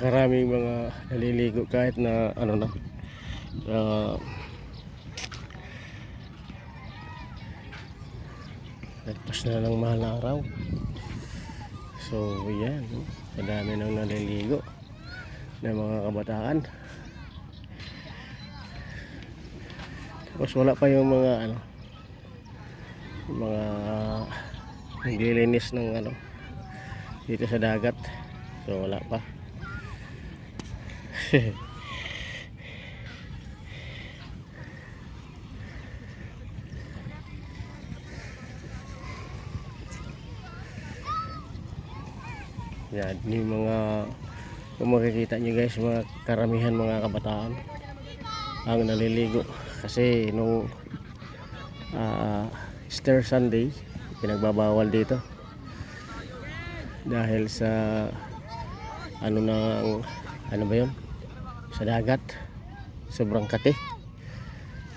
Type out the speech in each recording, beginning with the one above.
napakaraming mga naliligo kahit na ano na nagpas na ng mahal na araw. So yan, madami nang naliligo na mga kabataan. Tapos wala pa yung mga ano, mga naglilinis ng ano dito sa dagat. So wala pa. Yan, yung mga kung makikita nyo guys, mga karamihan mga kabataan ang naliligo kasi nung Easter Sunday pinagbabawal dito dahil sa ano ba yun, sa dagat sobrang kate,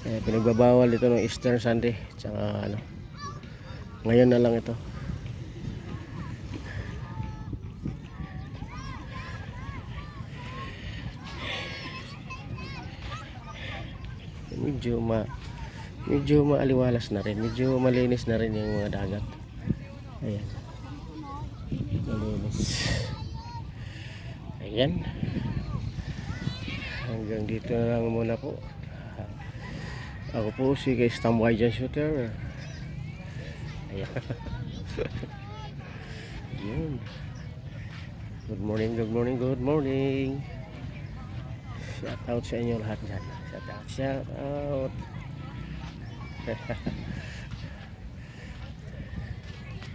pinagbabawal dito nung Easter Sunday, tsaka ano, ngayon na lang ito. Medyo maaliwalas na rin, medyo malinis na rin yung mga dagat. Ayan, malinis. Ayan, hanggang dito na lang muna po. Ako po si guys Tamway Shooter. Ayan. Yun. Good morning, good morning, good morning. Shout out sa inyo lahat dyan. Shout out.